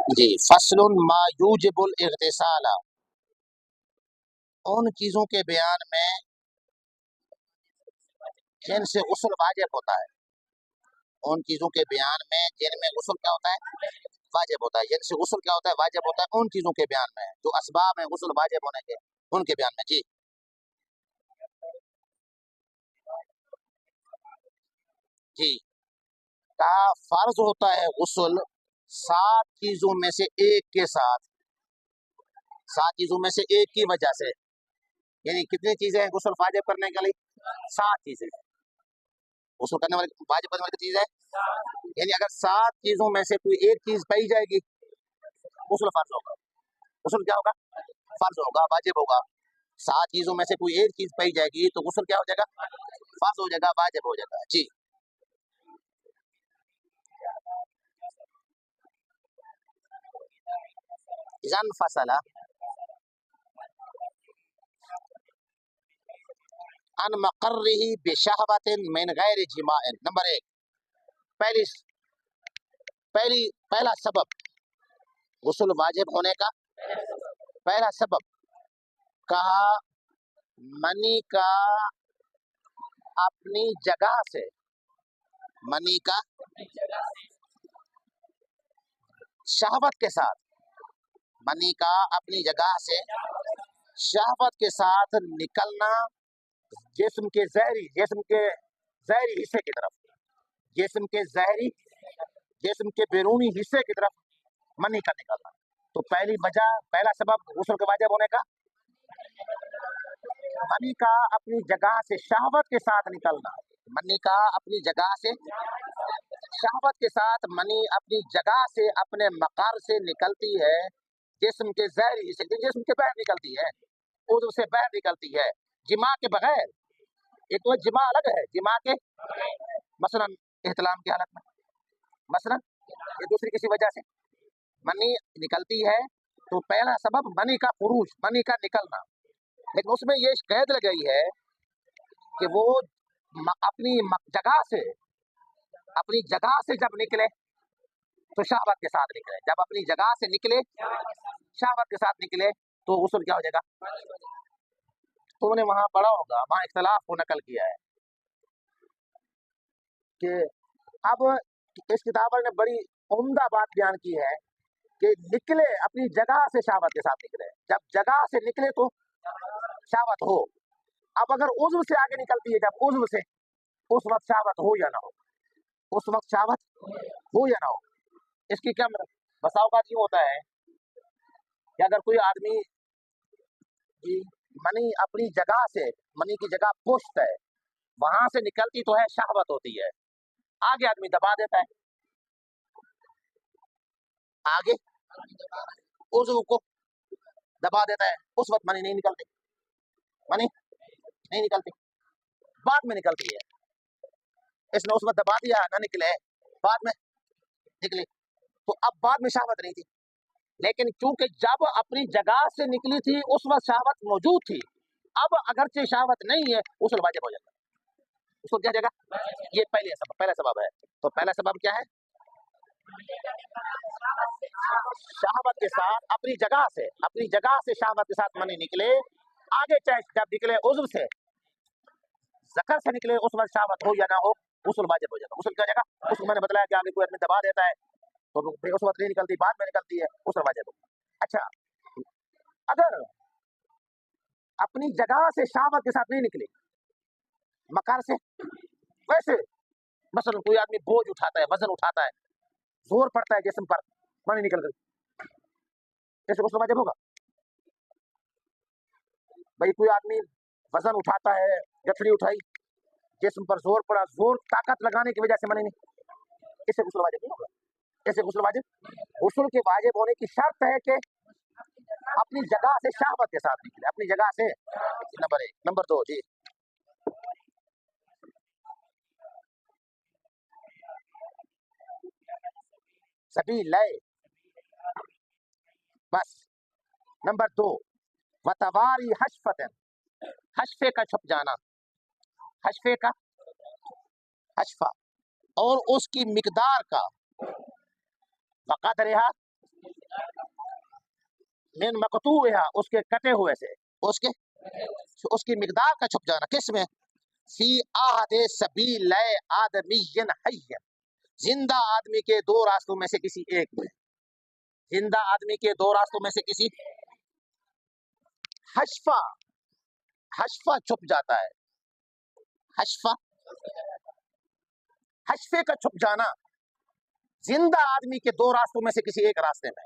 جی فصل ما یوجب الاغتسال، ان چیزوں کے بیان میں جن سے غسل واجب ہوتا ہے، ان چیزوں کے بیان میں جن میں غسل کیا ہوتا ہے واجب ہوتا ہے، جن سے غسل کیا ہوتا ہے واجب ہوتا ہے، ان چیزوں کے بیان میں جو اسباب ہیں غسل واجب ہونے کے، ان کے بیان میں جی جی کہا فرض ہوتا ہے غسل 7 چیزوں میں سے ایک کے ساتھ، 7 چیزوں میں سے ایک کی وجہ سے، یعنی کتنی چیزیں ہیں غسل واجب کرنے کے لیے 7 چیزیں، غسل کرنے والی واجب کرنے والی چیز ہے، یعنی اگر 7 چیزوں میں سے کوئی ایک چیز پائی جائے گی غسل فرض ہوگا، غسل کیا ہوگا فرض ہوگا واجب ہوگا، 7 چیزوں میں سے کوئی ایک چیز پائی جائے گی تو غسل کیا ہو جائے گا فرض ہو جائے گا واجب ہو جائے گا جی اذن فصل ان مقرہ بشہوت من غیر جماع، نمبر 1 پہلی پہلا سبب غسل واجب ہونے کا، پہلا سبب کہا منی کا اپنی جگہ سے، منی کا شہوت کے ساتھ، منی کا اپنی جگہ سے شہوت کے ساتھ نکلنا جسم کے ظاہری حصے کی طرف، جسم کے بیرونی حصے کی طرف منی کا نکلنا، تو پہلا سبب غسل کے واجب ہونے کا منی کا اپنی جگہ سے شہوت کے ساتھ نکلنا، منی کا اپنی جگہ سے شہوت کے ساتھ، منی اپنی جگہ سے اپنے مقر سے نکلتی ہے جسم کے ظاہری حصے، جسم کے باہر نکلتی ہے، عضو سے باہر نکلتی ہے جماع کے بغیر، ایک تو جماع الگ ہے، جماع کے مثلا احتلام کی حالت میں، مثلا یہ دوسری کسی وجہ سے منی نکلتی ہے، تو پہلا سبب منی کا خروج، منی کا نکلنا، لیکن اس میں یہ قید لگائی ہے کہ وہ اپنی جگہ سے جب نکلے تو شہوت کے ساتھ نکلے، جب اپنی جگہ سے نکلے شہوت کے ساتھ نکلے تو غسل کیا ہو جائے گا، تو نے وہاں پڑھا ہوگا، وہاں اختلاف کو نقل کیا ہے کہ اب اس کتاب نے بڑی عمدہ بات بیان کی ہے کہ نکلے اپنی جگہ سے شہوت کے ساتھ نکلے، جب جگہ سے نکلے تو شہوت ہو، اب اگر عضو سے آگے نکلتی ہے، جب عضو سے، اس وقت شہوت ہو یا نہ ہو، اس وقت شہوت ہو یا نہ ہو، اس کی کیا بسا اوقات یوں ہوتا ہے کہ اگر کوئی آدمی منی اپنی جگہ سے، منی کی جگہ پشت ہے، وہاں سے نکلتی تو ہے شہوت ہوتی ہے، آگے آدمی دبا دیتا ہے، آگے عضو کو دبا دیتا ہے، اس وقت منی نہیں نکلتی، منی نہیں نکلتی، بعد میں نکلتی ہے، اس نے اس وقت دبا دیا نہ نکلے، بعد میں نکلی، تو اب بعد میں شہوت نہیں تھی، لیکن چونکہ جب اپنی جگہ سے نکلی تھی اس وقت شہوت موجود تھی، اب اگرچہ شہوت نہیں ہے غسل واجب ہو جاتا ہے، اس کو کیا جائے گا، یہ پہلا سبب ہے، تو پہلا سبب کیا ہے، شہوت کے ساتھ اپنی جگہ سے شہوت کے ساتھ منی نکلے، آگے چاہے جب نکلے عضو سے، ذکر سے نکلے، اس وقت شہوت ہو یا نہ ہو غسل واجب ہو جاتا ہے، غسل کیا جائے گا، اس کو میں نے بتلایا کہ آگے کوئی آدمی دبا دیتا ہے تو اس وقت نہیں نکلتی، بعد میں نکلتی ہے، غسل واجب ہو، اچھا اگر اپنی جگہ سے شہوت کے ساتھ نہیں نکلی، مکار سے، ویسے مثلا کوئی آدمی بوجھ اٹھاتا ہے، وزن اٹھاتا ہے، زور پڑتا ہے جسم پر، منی نکل گئی، ایسے غسل واجب ہوگا، بھائی کوئی آدمی وزن اٹھاتا ہے، گٹھڑی اٹھائی، جسم پر زور پڑا، زور طاقت لگانے کی وجہ سے منی نہیں، اسے غسل واجب نہیں ہوگا، ایسے غسل کے واجب ہونے کی شرط ہے کہ اپنی جگہ سے شہوت کے ساتھ نکلے، اپنی جگہ سے، نمبر 1، نمبر 2 جی سبھی لئے، بس، نمبر 2 وتواری حشفت، حشفے کا چھپ جانا، حشفے کا حشفہ، اور اس کی مقدار کا، وقت رہا मिन मकतूहा, उसके कटे हुए से, उसके उसकी मिकदार का छुप जाना किस में, फी आहदे सबील आदमीयन हय्यन, जिंदा आदमी के दो रास्तों में से किसी एक में, जिंदा आदमी के दो रास्तों में से किसी, हशफा, हशफा छुप जाता है, हशफा, हशफे का छुप जाना, जिंदा आदमी के दो रास्तों में से किसी एक रास्ते में,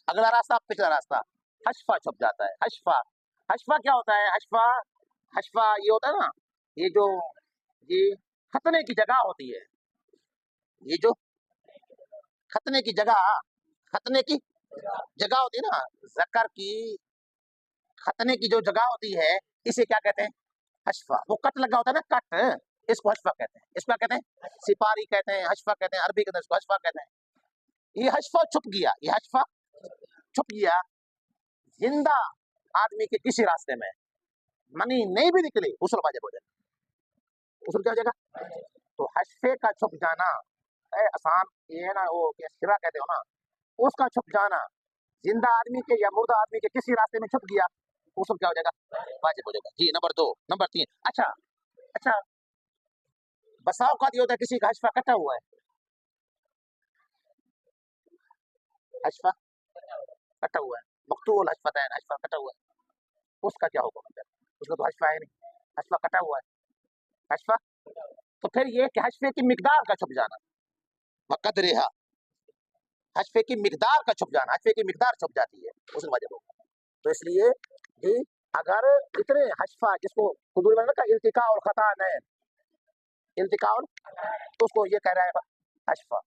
अगला रास्ता पिछला रास्ता, हशफा छुप जाता है। हशफा, हशफा क्या होता है, हशफा, हशफा ये होता है ना, ये जो ये खतने की जगह होती है, ये जो खतने की जगह, खतने की जगह होती है ना, जकर की खतने की जो जगह होती है, इसे क्या कहते हैं, हशफा। वो कट लगा होता है ना, कट, इसको हशफा कहते हैं, इसको क्या कहते हैं, सिपारी कहते हैं, हशफा कहते हैं, अरबी कहते हैं, इसको हशफा कहते हैं। ये हशफा छुप गया, ये हशफा छुप गया जिंदा आदमी के किसी रास्ते में, मनी नहीं भी निकली, गुस्ल वाजिब हो जाएगा, गुस्ल क्या हो जाएगा। तो हशफे का छुप जाना, आसान ये है ना, वो क्या सिरा कहते हो ना, उसका छुप जाना जिंदा आदमी के या मुर्दा आदमी के किसी रास्ते में छुप गया, गुस्ल क्या हो जाएगा, वाजिब हो जाएगा। जी नंबर 2, नंबर 3, अच्छा अच्छा, बसा औकात ये होता है किसी का हशफा कटा हुआ है, हशफा कटा हुआ है, मकतूल हशफतैन, हशफा कटा हुआ है, उसका क्या होगा, मतलब उसका तो हशफा है नहीं, हशफा कटा हुआ है, हशफा। तो फिर ये कि हशफे की मिकदार का छुप जाना, वक़द्रिहा, हशफे की मिकदार का छुप जाना, हशफे की मिकदार छुप जाती है, उस वाजिब होगा। तो इसलिए भी अगर इतने हशफा, जिसको हुजूर ने कहा इल्तिका और खता नैन, इल्तिका और, तो उसको ये कह रहा है हशफा,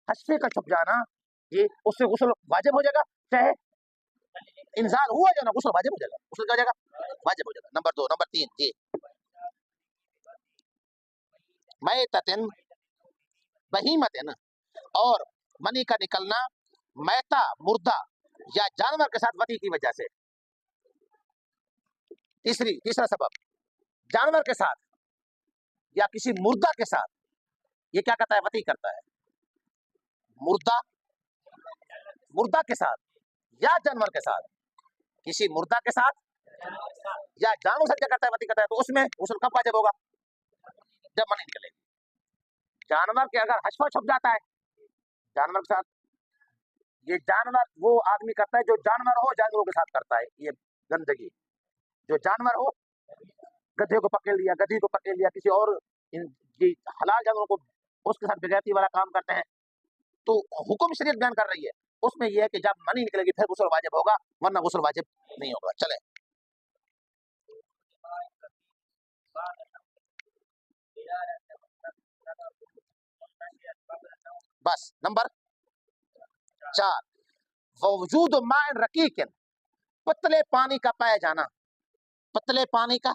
हशफे का छुप जाना, ये उससे गुस्ल वाजिब हो जाएगा, चाहे इंसान हुआ जाना, गुस्ल वाजिब हो जाएगा, गुस्ल क्या हो जाएगा, वाजिब हो जाएगा। नंबर 2, नंबर 3, जी, मैततिन, बहीमतिन, और मनी का निकलना मैता, मुर्दा या जानवर के साथ वती की वजह से। तीसरा सबब, जानवर के साथ या किसी मुर्दा के साथ, ये क्या करता है, वती करता है, मुर्दा, मुर्दा के साथ या जानवर के साथ, किसी मुर्दा के साथ या जानवर से क्या करता है, वती करता है, तो उसमें गुस्ल कब वाजिब होगा, जब मनी निकलेगी। जानवर के अगर हशफा छुप जाता है जानवर के साथ, ये जानवर वो आदमी करता है जो जानवर हो, जानवरों के साथ करता है ये गंदगी, जो जानवर हो, गधे को पकड़ लिया, गधी को पकड़ लिया, किसी और ये हलाल जानवरों को उसके साथ बेगैरती वाला काम करते हैं, तो हुक्म शरीयत बयान कर रही है, उसमें यह है कि जब मनी निकलेगी फिर गुस्ल वाजिब होगा, वरना गुस्ल वाजिब नहीं होगा। चले बस नंबर 4, वजूद माइन रकीकिन, पतले पानी का पाया जाना, पतले पानी का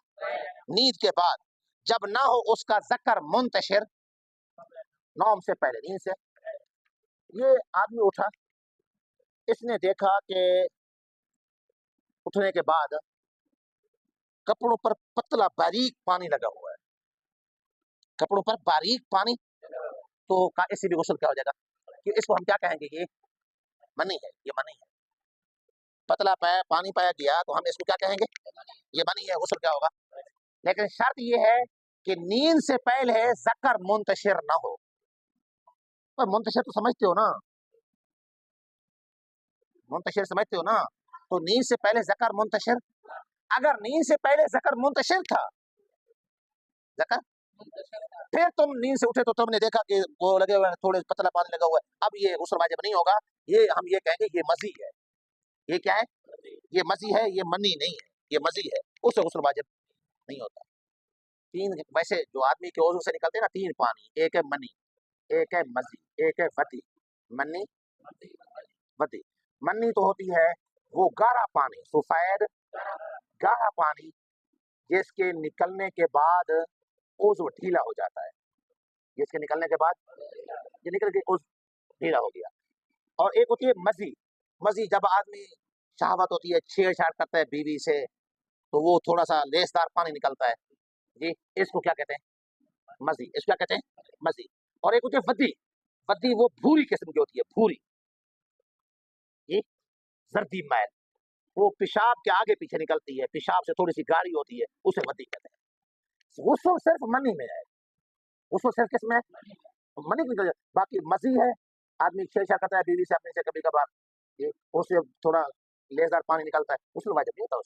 नींद के बाद, जब ना हो उसका जकर मुंतशिर, नौम से पहले, नींद से, ये आदमी उठा, इसने देखा कि उठने के बाद कपड़ों पर पतला बारीक पानी लगा हुआ है, कपड़ों पर बारीक पानी, तो इससे भी गुस्ल क्या हो जाएगा, कि इसको हम क्या कहेंगे, ये मनी है, ये मनी है, पतला पाया पानी पाया गया तो हम इसको क्या कहेंगे, ये मनी है, गुस्ल क्या होगा। लेकिन शर्त ये है कि नींद से पहले जकर मुंतशिर ना हो, तो मुंतशिर तो समझते हो ना, मुंतशिर समझते हो ना, तो नींद से पहले जकर मुंतशिर, अगर नींद से पहले जकर मुंतशिर था, जकर, फिर तुम नींद से उठे तो तुमने देखा कि वो लगे हुए हैं, थोड़े पतला पानी लगा हुआ है, अब ये गुस्ल वाजिब नहीं होगा, ये हम ये कहेंगे ये मजी है, ये क्या है, ये मजी है, ये मनी नहीं है, ये मजी है, उससे गुस्ल वाजिब नहीं होता। तीन वैसे जो आदमी के ओजू से निकलते हैं ना, 3 पानी, एक है मनी, एक है मजी, एक है वती, मनी वती। मनी तो होती है वो गाढ़ा पानी, सफेद गाढ़ा पानी, जिसके निकलने के बाद ओजू ढीला हो जाता है, जिसके निकलने के बाद ये निकल के ओजू ढीला हो गया। और एक होती है मजी, मजी जब आदमी शहावत होती है, छेड़छाड़ करता है बीवी से, तो वो थोड़ा सा लेसदार पानी निकलता है, जी, इसको क्या कहते हैं, मजी, इसको क्या कहते हैं, मजी। और एक होती है वदी, वदी वो भूरी किस्म की होती है, भूरी, ये जर्दी मैल, वो पेशाब के आगे पीछे निकलती है, पेशाब से थोड़ी सी गाढ़ी होती है, उसे वदी कहते हैं। गुस्ल सिर्फ मनी में है, गुस्ल सिर्फ किसमें है? मनी की वजह। बाकी मजी है, आदमी छेड़छाड़ करता है बीवी से अपने से कभी कभार, ये उससे थोड़ा लेजदार पानी निकलता है, गुस्ल वाजिब नहीं होता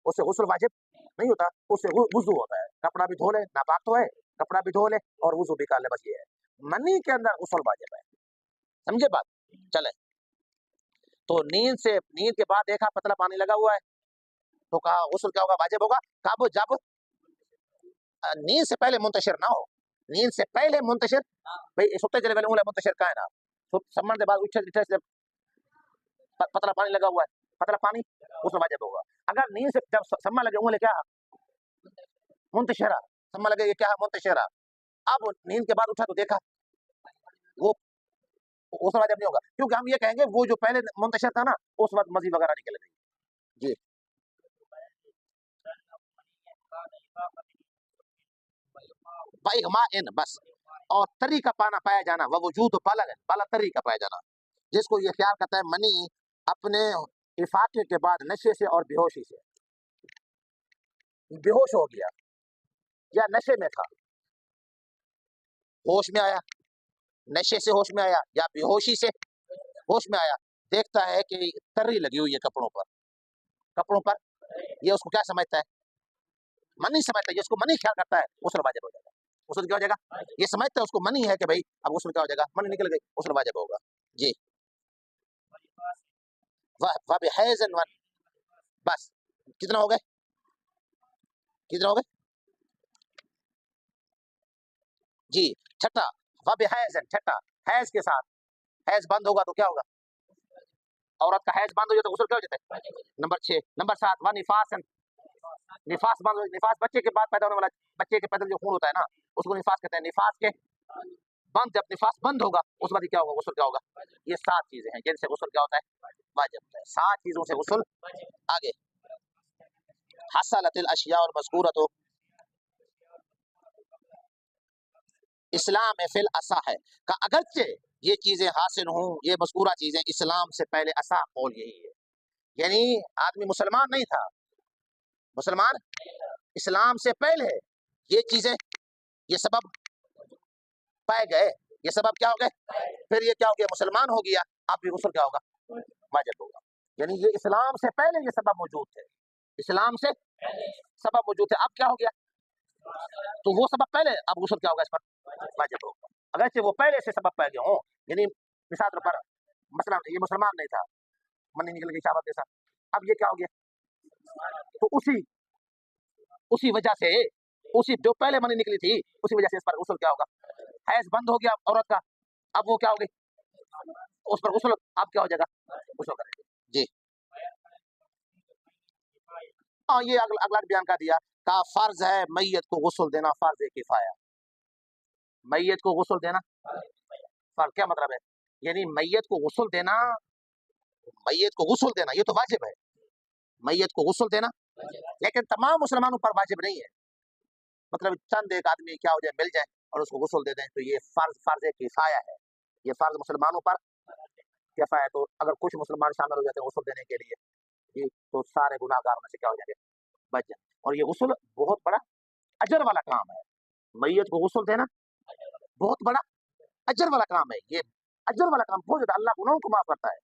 उससे गुस्ल वाजिब नहीं होता, उससे वुजू होता है। कपड़ा भी धो ले, नापाक तो है, कपड़ा भी धो ले और वुजू भी कर ले, बस ये है। मनी के अंदर गुस्ल वाजिब है, समझे बात? चले, तो नींद के बाद देखा पतला पानी लगा हुआ है, तो कहा गुस्ल क्या होगा, वाजिब होगा? कब? जब नींद से पहले मुंतशिर ना हो, नींद से पहले मुंतशिर, भाई सुते चले पहले उंगली मुंतशिर का है ना, सम्मान के बाद उठे से पतला पानी लगा हुआ है, पतला पानी गुस्ल वाजिब होगा। अगर नींद से जब सम्मा लगे उंगली क्या मुंतशिरा, सम्मा लगे ये क्या है मुंतशिरा, अब नींद के बाद उठा तो देखा, वो गुस्ल वाजिब नहीं होगा, क्योंकि हम ये कहेंगे वो जो पहले मुंतशिर था ना, उस वक्त मजी वगैरह निकल गई। जी, इन बस, और तरी का पाना पाया जाना, वह वजूद बाला तरी का पाया जाना, जिसको ये ख्याल करता है मनी अपने इफाके के बाद नशे से और बेहोशी से, बेहोश हो गया या नशे में था, होश में आया, नशे से होश में आया या बेहोशी से होश में आया, देखता है कि तर्री लगी हुई है कपड़ों पर, ये उसको क्या समझता है? मनी समझता है, जिसको मनी ख्याल करता है गुस्ल वाजिब हो जाएगा। गुस्ल क्या हो जाएगा? ये समझता है उसको मनी है कि भाई अब गुस्ल क्या हो जाएगा, मनी निकल गई, गुस्ल वाजिब होगा। जी, वह बिहैज़न वन, बस कितना हो गए, कितना हो गए? जी, छठा, वह बिहैज़न, छठा, हैज के साथ, हैज बंद होगा तो क्या होगा? औरत का हैज बंद हो जाए तो गुस्ल क्या हो जाता है? नंबर 6, नंबर 7, व निफासन, निफास बंद हो, निफास बच्चे के बाद पैदा होने वाला, बच्चे के पैदा जो खून होता है ना, उसको निफास कहते हैं। निफास के बंद, जब निफास बंद होगा उस वक्त क्या होगा, गुस्ल क्या होगा? ये 7 चीजें हैं जिनसे गुस्ल क्या होता है, वाजिब होता है। 7 चीजों से गुस्ल। आगे, हसलतिल अशिया और मज़कूरतु इस्लाम में फिल असा है, का अगरचे ये चीजें हासिल हों, ये मज़कूरा चीजें इस्लाम से पहले, असा कौल यही है, यानी आदमी मुसलमान नहीं था, मुसलमान इस्लाम से पहले ये चीजें, ये सबब पाए गए, ये सबब क्या हो गए, फिर ये क्या हो गया, मुसलमान हो गया, अब भी गुस्ल क्या होगा, वाजिब होगा। यानी ये इस्लाम से पहले ये सबब मौजूद थे, इस्लाम से सबब मौजूद थे, अब क्या हो गया, तो वो सबब पहले, अब गुस्ल क्या होगा, इस पर वाजिब होगा। अगरचे वो पहले से सबब पाए गए हों, यानी मिसाल पर मसला ये मुसलमान नहीं था, मनी निकल गई शहावत के साथ, अब ये क्या हो गया, तो उसी वजह से, उसी जो पहले मनी निकली थी उसी वजह से इस पर गुस्ल क्या होगा, हैज बंद हो गया औरत का, अब वो क्या हो गई, उस पर गुस्ल अब क्या हो जाएगा, गुस्ल करेंगे। जी, हाँ, ये अगला बयान का दिया, का फर्ज है मैयत को गुस्ल देना, फर्ज किफाया, मैयत को गुस्ल देना फर्ज, क्या मतलब है, यानी मैयत को गुस्ल देना, मैयत को गुस्ल देना ये तो वाजिब है, मैयत को गुस्ल देना, लेकिन तमाम मुसलमानों पर वाजिब नहीं है, मतलब चंद एक आदमी क्या हो जाए, मिल जाए और उसको गुस्ल दे दें, तो ये फर्ज किफाया है, ये फर्ज मुसलमानों पर किफाया, तो अगर कुछ मुसलमान शामिल हो जाते हैं गुस्ल देने के लिए, जी, तो सारे गुनाहगार में से क्या हो जाएंगे, बच जाए। और ये गुस्ल बहुत बड़ा अजर वाला काम है, मैयत को गुस्ल देना बहुत बड़ा अजर वाला काम है, ये अजर वाला काम बहुत ज्यादा, अल्लाह गुनाहों को माफ करता है।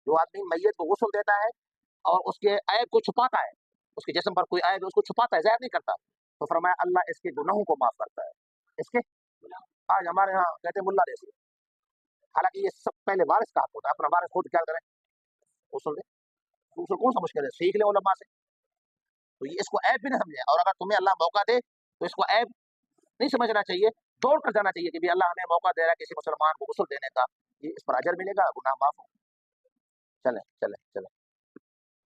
जो आदमी मैयत को गुस्ल देता है और उसके ऐब को छुपाता है, उसके जिस्म पर कोई ऐब है उसको छुपाता है, ज़ाहिर नहीं करता, तो फरमाया अल्लाह इसके गुनाहों को माफ करता है, इसके। आज हमारे यहाँ कहते हैं मुल्ला जैसे, हालांकि ये सब पहले वारिस का हक होता है, अपना वारिस खुद क्या करें, गुस्ल दे, तो उसको कौन सा मुश्किल है, सीख ले उलमा से, तो ये इसको ऐब भी नहीं समझे, और अगर तुम्हें अल्लाह मौका दे तो इसको ऐब नहीं समझना चाहिए, दौड़ कर जाना चाहिए कि भी अल्लाह हमें मौका दे रहा है किसी मुसलमान को गुस्ल देने का, ये इस पर अजर मिलेगा, गुनाह माफ हो। चले चले चले।